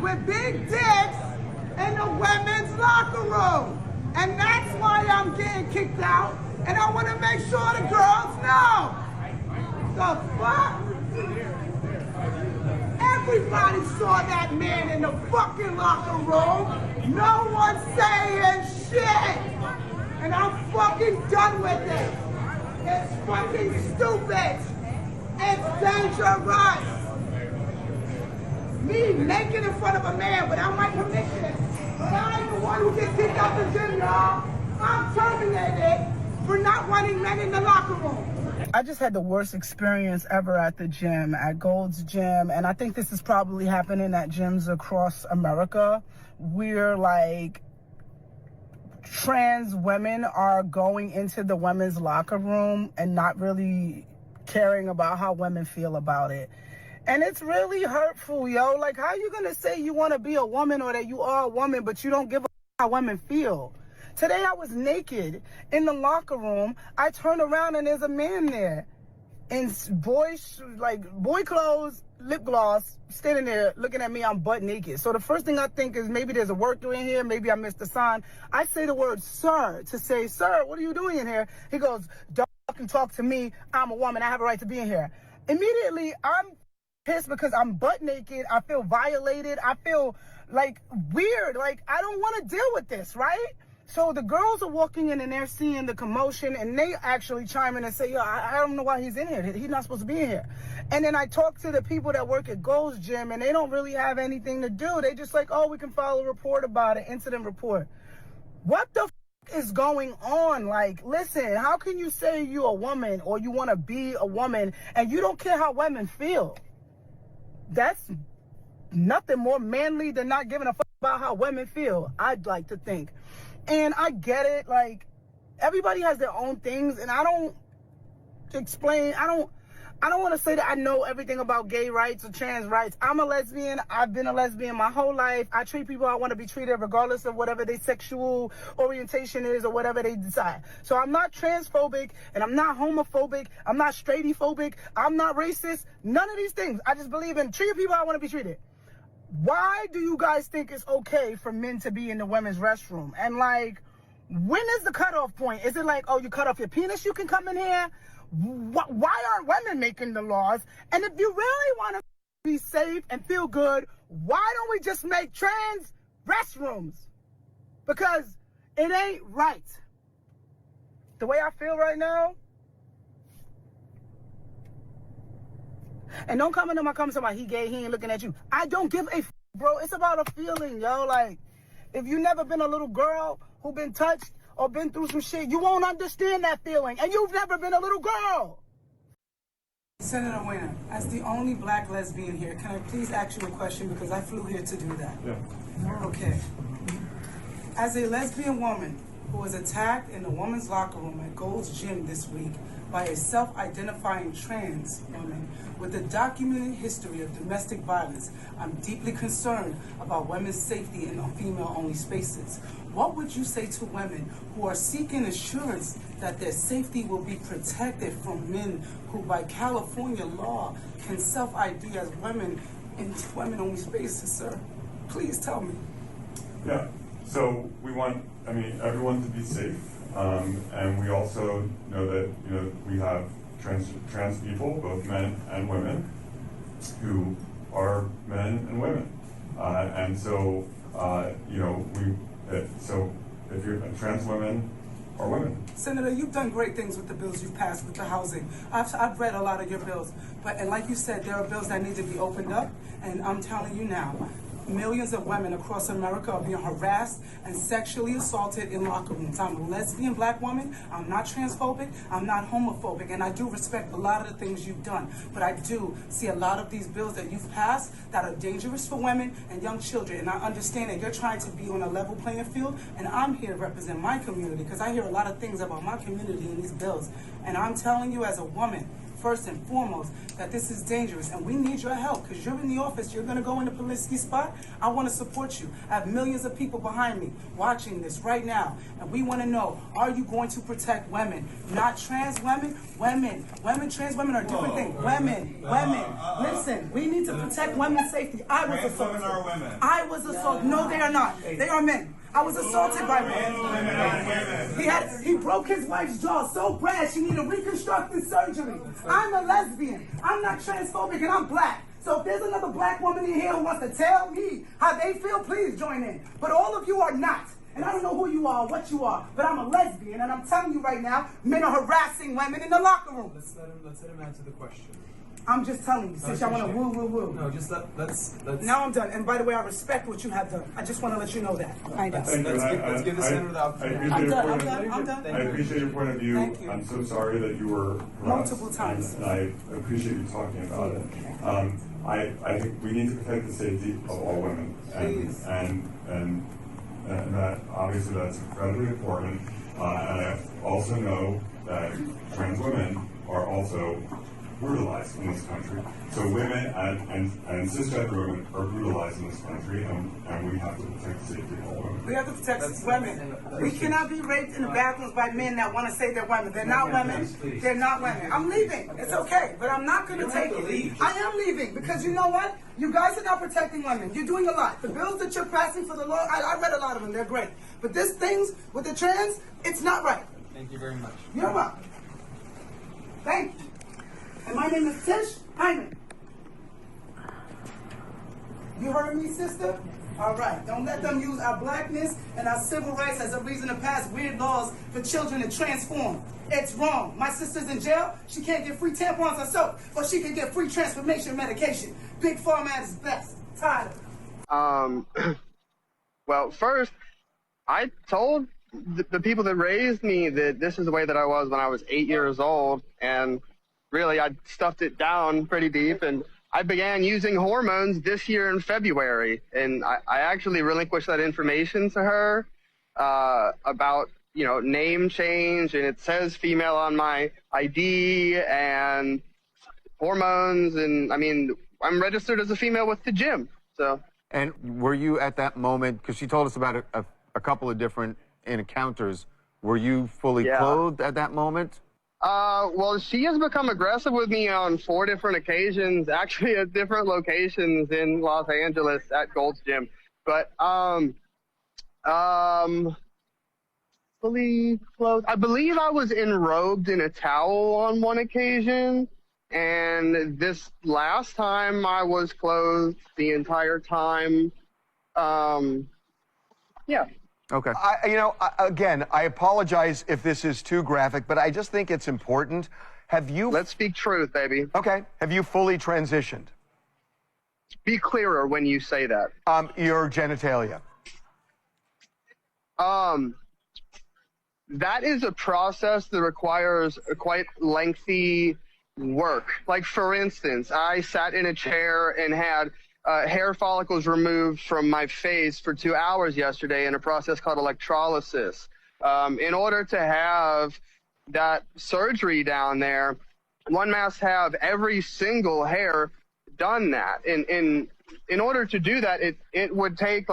with big dicks in the women's locker room. And that's why I'm getting kicked out. And I want to make sure the girls know. The fuck? Everybody saw that man in the fucking locker room. No one's saying shit. And I'm fucking done with it. It's fucking stupid. It's dangerous. Me naked in front of a man without my permission. But I ain't the one who gets kicked out the gym, y'all. I'm terminated for not wanting men in the locker room. I just had the worst experience ever at the gym, at Gold's Gym, and I think this is probably happening at gyms across America, where like trans women are going into the women's locker room and not really caring about how women feel about it. And it's really hurtful, yo. Like, how you gonna say you want to be a woman or that you are a woman, but you don't give a how women feel? Today I was naked in the locker room. I turn around and there's a man there in boy clothes, lip gloss, standing there looking at me. I'm butt naked. So the first thing I think is maybe there's a worker in here. Maybe I missed a sign. I say the word sir to say, sir, what are you doing in here? He goes, don't fucking talk to me. I'm a woman. I have a right to be in here. Immediately, I'm pissed because I'm butt naked. I feel violated. I feel like weird. Like, I don't want to deal with this, right? So the girls are walking in and they're seeing the commotion and they actually chime in and say, yo, I don't know why he's in here. He's not supposed to be in here. And then I talk to the people that work at Gold's Gym and they don't really have anything to do. They just like, oh, we can file a report about it, incident report. What the is going on? Like, listen, how can you say you're a woman or you want to be a woman and you don't care how women feel? That's nothing more manly than not giving a fuck about how women feel, I'd like to think. And I get it, like, everybody has their own things, and I don't want to say that I know everything about gay rights or trans rights. I'm a lesbian. I've been a lesbian my whole life. I treat people how I want to be treated regardless of whatever their sexual orientation is or whatever they decide. So I'm not transphobic, and I'm not homophobic. I'm not straightophobic. I'm not racist. None of these things. I just believe in treating people how I want to be treated. Why do you guys think it's okay for men to be in the women's restroom? And like, when is the cutoff point? Is it like, oh, you cut off your penis, you can come in here? Why aren't women making the laws? And if you really want to be safe and feel good, why don't we just make trans restrooms? Because it ain't right. The way I feel right now. And don't come into my comments about he gay, he ain't looking at you. I don't give a bro. It's about a feeling, yo. Like, if you never been a little girl who been touched or been through some shit, you won't understand that feeling. And you've never been a little girl. Senator Winner, as the only black lesbian here, can I please ask you a question because I flew here to do that? Yeah. Okay. As a lesbian woman who was attacked in the women's locker room at Gold's Gym this week by a self-identifying trans woman with a documented history of domestic violence, I'm deeply concerned about women's safety in female-only spaces. What would you say to women who are seeking assurance that their safety will be protected from men who, by California law, can self-ID as women in women-only spaces, sir? Please tell me. Yeah, so we want, everyone to be safe. And we also know that, we have trans people, both men and women, who are men and women. And so, so if you're trans women are women. Senator, you've done great things with the bills you've passed with the housing. I've read a lot of your bills, and like you said, there are bills that need to be opened up, and I'm telling you now, millions of women across America are being harassed and sexually assaulted in locker rooms. I'm a lesbian black woman. I'm not transphobic. I'm not homophobic. And I do respect a lot of the things you've done. But I do see a lot of these bills that you've passed that are dangerous for women and young children. And I understand that you're trying to be on a level playing field. And I'm here to represent my community because I hear a lot of things about my community in these bills. And I'm telling you as a woman, first and foremost, that this is dangerous and we need your help because you're in the office. You're going to go in the Polisky spot. I want to support you. I have millions of people behind me watching this right now. And we want to know, are you going to protect women? Not trans women, women. Trans women are different things. Women. Listen, we need to protect women's safety. I was assaulted. Women are women. I was assaulted. No, they are not. They are men. I was assaulted by men. He broke his wife's jaw so bad she needed reconstructive surgery. I'm a lesbian. I'm not transphobic and I'm black. So if there's another black woman in here who wants to tell me how they feel, please join in. But all of you are not. And I don't know who you are, what you are, but I'm a lesbian, and I'm telling you right now, men are harassing women in the locker room. Let's let him answer the question. I'm just telling you, since y'all want to woo. No, just let's. Now I'm done. And by the way, I respect what you have done. I just want to let you know that. Let's give the senator the opportunity. I'm done. I appreciate your point of view. Thank you. I'm so sorry that you were harassed, Multiple times. and I appreciate you talking about it. I think we need to protect the safety of all women, and that obviously that's incredibly important. And I also know that trans women are also brutalized in this country. So women and cisgender women are brutalized in this country, and we have to protect the safety of all women. We have to protect women. We cannot be raped in the bathrooms by men that want to say they're women. They're not women. They're not women. I'm leaving. It's okay, but I'm not going to take it. I am leaving because you know what? You guys are not protecting women. You're doing a lot. The bills that you're passing for the law, I read a lot of them. They're great. But this things with the trans, it's not right. Thank you very much. You're welcome. Thank you. And my name is Tish Hyman. You heard me, sister? All right. Don't let them use our blackness and our civil rights as a reason to pass weird laws for children to transform. It's wrong. My sister's in jail. She can't get free tampons or soap, but she can get free transformation medication. Big Pharma at its best. Tired of it. Well, first, I told the people that raised me that this is the way that I was when I was 8 years old, and really, I stuffed it down pretty deep, and I began using hormones this year in February, and I actually relinquished that information to her about, name change, and it says female on my ID, and hormones, and, I'm registered as a female with the gym, so. And were you at that moment, because she told us about a couple of different encounters, were you fully clothed at that moment? Well, she has become aggressive with me on 4 different occasions, actually at different locations in Los Angeles at Gold's Gym. But, fully clothed. I believe I was enrobed in a towel on one occasion, and this last time I was clothed the entire time. Yeah. Okay. Again, I apologize if this is too graphic, but I just think it's important. Have you... Let's speak truth, baby. Okay. Have you fully transitioned? Be clearer when you say that. Your genitalia. That is a process that requires a quite lengthy work. Like, for instance, I sat in a chair and had hair follicles removed from my face for 2 hours yesterday in a process called electrolysis. In order to have that surgery down there, one must have every single hair done that. In order to do that, it would take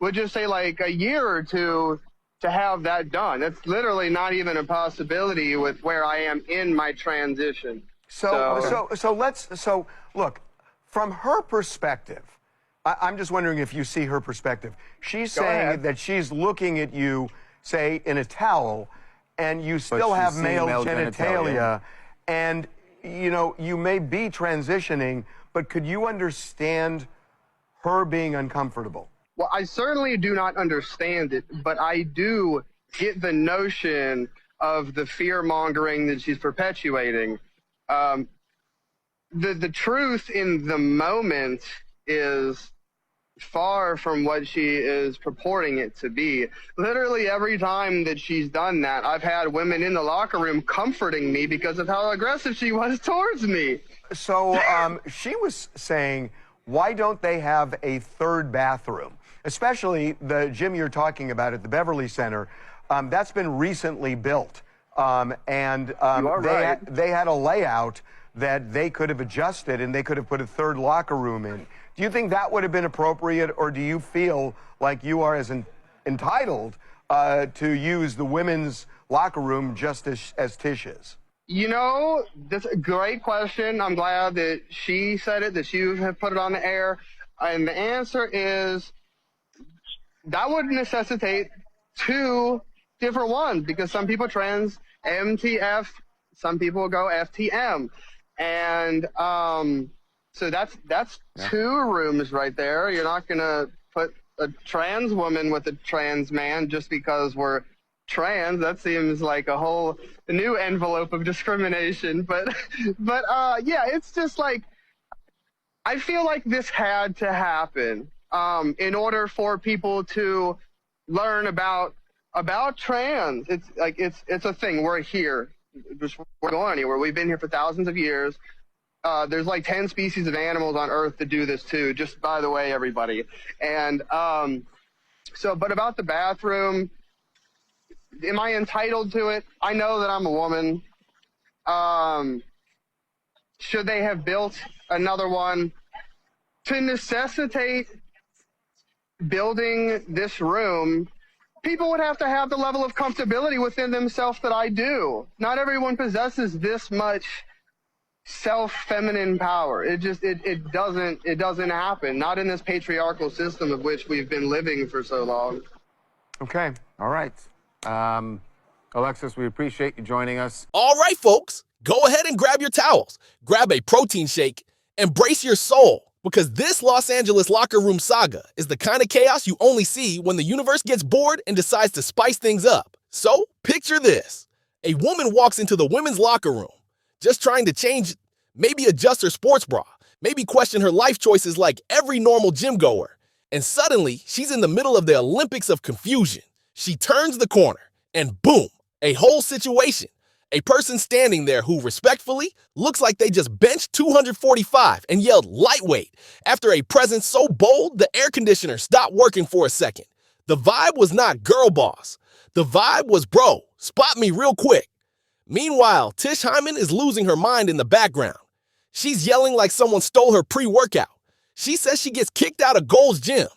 we'll just say a year or two to have that done. It's literally not even a possibility with where I am in my transition. So look, from her perspective, I'm just wondering if you see her perspective. She's saying that she's looking at you, say, in a towel, and you still have male genitalia, and, you may be transitioning, but could you understand her being uncomfortable? Well, I certainly do not understand it, but I do get the notion of the fear-mongering that she's perpetuating. The truth in the moment is far from what she is purporting it to be. Literally every time that she's done that, I've had women in the locker room comforting me because of how aggressive she was towards me. So she was saying, why don't they have a third bathroom? Especially the gym you're talking about at the Beverly Center. That's been recently built. They had a layout that they could have adjusted, and they could have put a third locker room in. Do you think that would have been appropriate, or do you feel like you are as entitled to use the women's locker room just as Tish is? You know, that's a great question. I'm glad that she said it, that you have put it on the air. And the answer is that would necessitate two different ones, because some people trans MTF, some people go FTM. And so that's two rooms right there. You're not going to put a trans woman with a trans man just because we're trans. That seems like a whole new envelope of discrimination. But yeah, it's just like, I feel like this had to happen in order for people to learn about trans. It's like it's a thing. We're here. We're going anywhere. We've been here for thousands of years. There's like 10 species of animals on Earth that do this too. Just by the way, everybody. And but about the bathroom, am I entitled to it? I know that I'm a woman. Should they have built another one to necessitate building this room? People would have to have the level of comfortability within themselves that I do. Not everyone possesses this much self-feminine power. It doesn't happen. Not in this patriarchal system of which we've been living for so long. Okay. All right. Alexis, we appreciate you joining us. All right, folks, go ahead and grab your towels, grab a protein shake, and brace your soul, because this Los Angeles locker room saga is the kind of chaos you only see when the universe gets bored and decides to spice things up. So picture this. A woman walks into the women's locker room, just trying to change, maybe adjust her sports bra, maybe question her life choices like every normal gym goer, and suddenly she's in the middle of the Olympics of confusion. She turns the corner, and boom, a whole situation. A person standing there who respectfully looks like they just benched 245 and yelled lightweight after a presence so bold the air conditioner stopped working for a second. The vibe was not girl boss. The vibe was bro, spot me real quick. Meanwhile, Tish Hyman is losing her mind in the background. She's yelling like someone stole her pre-workout. She says she gets kicked out of Gold's Gym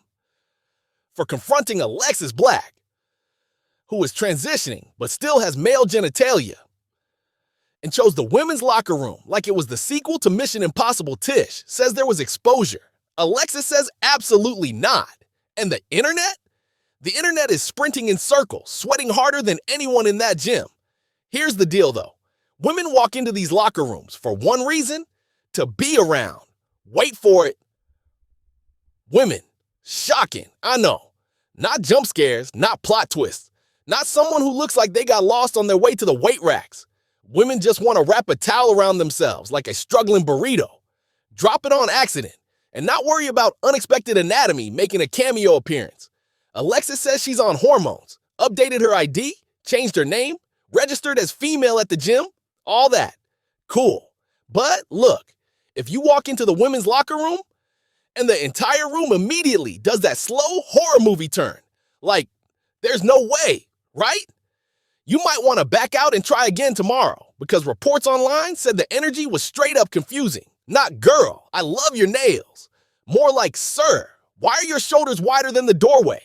for confronting Alexis Black, who is transitioning but still has male genitalia, and chose the women's locker room like it was the sequel to Mission Impossible. Tish says there was exposure. Alexis says absolutely not. And the internet? The internet is sprinting in circles, sweating harder than anyone in that gym. Here's the deal, though. Women walk into these locker rooms for one reason: to be around. Wait for it. Women. Shocking, I know. Not jump scares, not plot twists. Not someone who looks like they got lost on their way to the weight racks. Women just want to wrap a towel around themselves like a struggling burrito, drop it on accident, and not worry about unexpected anatomy making a cameo appearance. Alexis says she's on hormones, updated her ID, changed her name, registered as female at the gym, all that. Cool. But look, if you walk into the women's locker room and the entire room immediately does that slow horror movie turn, like there's no way, right? You might want to back out and try again tomorrow, because reports online said the energy was straight up confusing. Not girl, I love your nails. More like, sir, why are your shoulders wider than the doorway?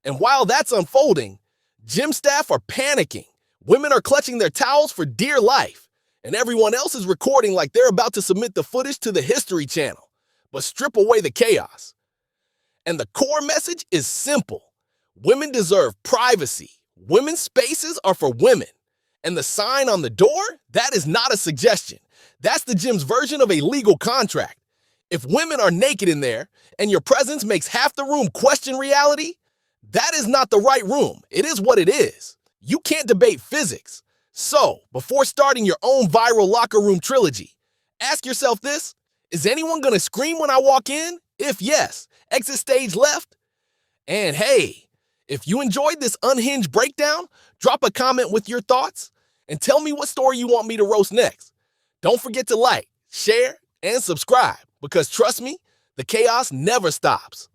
And while that's unfolding, gym staff are panicking. Women are clutching their towels for dear life, and everyone else is recording like they're about to submit the footage to the History Channel, but strip away the chaos. And the core message is simple. Women deserve privacy. Women's spaces are for women. And the sign on the door, that is not a suggestion. That's the gym's version of a legal contract. If women are naked in there and your presence makes half the room question reality, that is not the right room. It is what it is. You can't debate physics. So, before starting your own viral locker room trilogy, ask yourself this: is anyone gonna scream when I walk in? If yes, exit stage left. And hey, if you enjoyed this unhinged breakdown, drop a comment with your thoughts and tell me what story you want me to roast next. Don't forget to like, share, and subscribe, because trust me, the chaos never stops.